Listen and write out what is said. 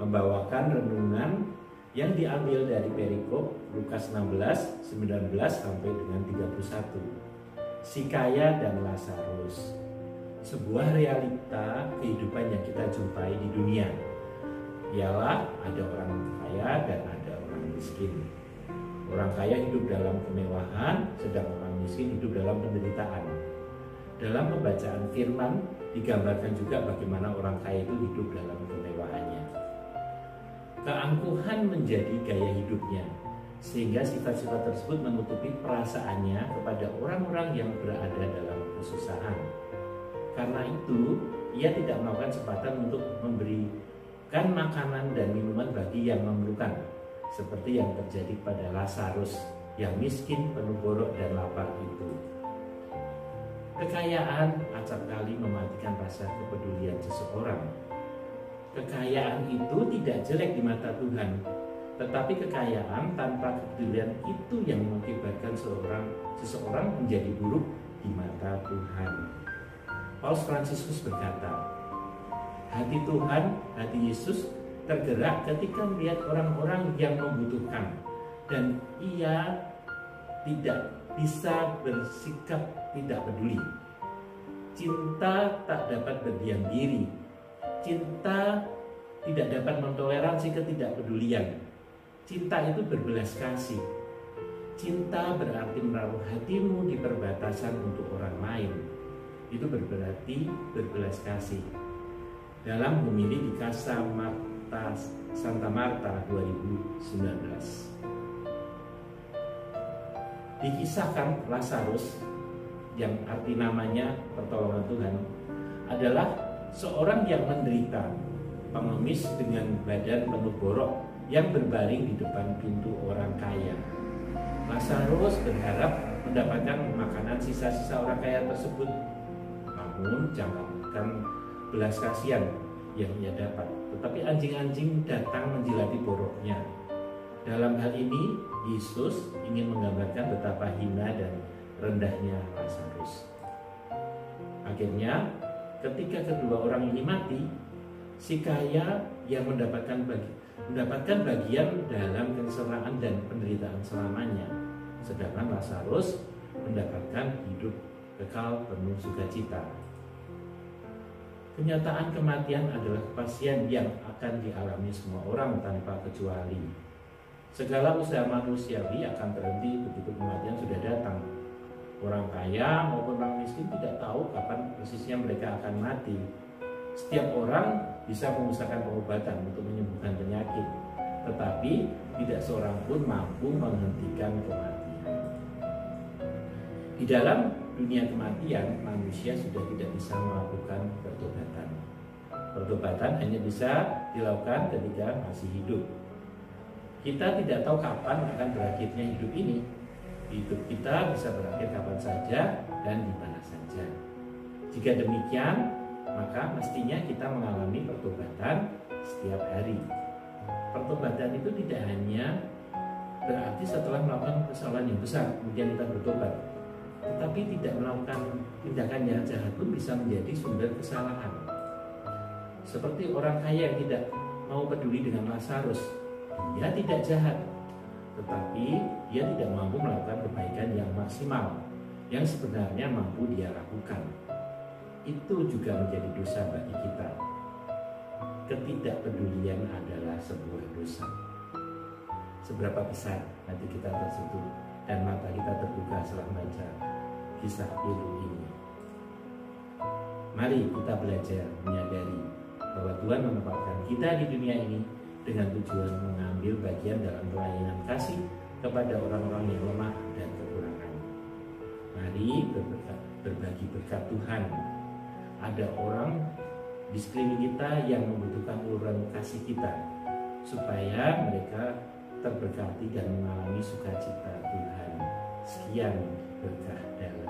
membawakan renungan yang diambil dari perikop Lukas 16, 19 sampai dengan 31. Si kaya dan Lazarus. Sebuah realita kehidupan yang kita jumpai di dunia. Ialah ada orang kaya dan ada orang miskin. Orang kaya hidup dalam kemewahan, sedang orang miskin hidup dalam penderitaan. Dalam pembacaan firman digambarkan juga bagaimana orang kaya itu hidup dalam kemewahannya. Keangkuhan menjadi gaya hidupnya, sehingga sifat-sifat tersebut menutupi perasaannya kepada orang-orang yang berada dalam kesusahan. Karena itu, ia tidak melakukan kesempatan untuk memberikan makanan dan minuman bagi yang memerlukan, seperti yang terjadi pada Lazarus yang miskin, penuh borok dan lapar itu. Kekayaan acap kali mematikan rasa kepedulian seseorang. Kekayaan itu tidak jelek di mata Tuhan, tetapi kekayaan tanpa kepedulian itu yang mengakibatkan seseorang menjadi buruk di mata Tuhan. Paus Fransiskus berkata, hati Tuhan, hati Yesus tergerak ketika melihat orang-orang yang membutuhkan, dan ia tidak bisa bersikap tidak peduli. Cinta tak dapat berdiam diri. Cinta tidak dapat mentoleransi ketidakpedulian. Cinta itu berbelas kasih. Cinta berarti menaruh hatimu di perbatasan untuk orang lain. Itu berarti berbelas kasih. Dalam homili di Casa Santa Marta 2019. Dikisahkan Lazarus, yang arti namanya pertolongan Tuhan, adalah seorang yang menderita, pengemis dengan badan penuh borok yang berbaring di depan pintu orang kaya. Lazarus berharap mendapatkan makanan sisa-sisa orang kaya tersebut, namun jangankan belas kasihan yang ia dapat, tetapi anjing-anjing datang menjilati boroknya. Dalam hal ini, Yesus ingin menggambarkan betapa hina dan rendahnya Lazarus. Akhirnya, ketika kedua orang ini mati, si kaya yang mendapatkan bagian dalam kesengsaraan dan penderitaan selamanya, sedangkan Lazarus mendapatkan hidup kekal penuh sukacita. Kenyataan kematian adalah kepastian yang akan dialami semua orang tanpa kecuali. Segala usaha manusiawi akan terhenti begitu kematian sudah datang. Orang kaya maupun orang miskin tidak tahu kapan persisnya mereka akan mati. Setiap orang bisa mengusahakan pengobatan untuk menyembuhkan penyakit, tetapi tidak seorang pun mampu menghentikan kematian. Di dalam dunia kematian, manusia sudah tidak bisa melakukan pertobatan. Pertobatan hanya bisa dilakukan ketika masih hidup. Kita tidak tahu kapan akan berakhirnya hidup ini. Hidup kita bisa berakhir kapan saja dan di mana saja. Jika demikian, maka mestinya kita mengalami pertobatan setiap hari. Pertobatan itu tidak hanya berarti setelah melakukan kesalahan yang besar kemudian kita bertobat, tetapi tidak melakukan tindakan yang jahat pun bisa menjadi sumber kesalahan. Seperti orang kaya yang tidak mau peduli dengan Lazarus, dia tidak jahat, tetapi dia tidak mampu melakukan kebaikan yang maksimal, yang sebenarnya mampu dia lakukan. Itu juga menjadi dosa bagi kita. Ketidakpedulian adalah sebuah dosa. Seberapa besar hati kita tersentuh dan mata kita terbuka setelah membaca kisah pilu ini. Mari kita belajar menyadari bahwa Tuhan menempatkan kita di dunia ini dengan tujuan mengambil bagian dalam pelayanan kasih kepada orang-orang yang lemah dan kekurangan. Mari berbagi berkat Tuhan. Ada orang di sekeliling kita yang membutuhkan uluran kasih kita, supaya mereka terberkati dan mengalami sukacita Tuhan. Sekian berkah dalam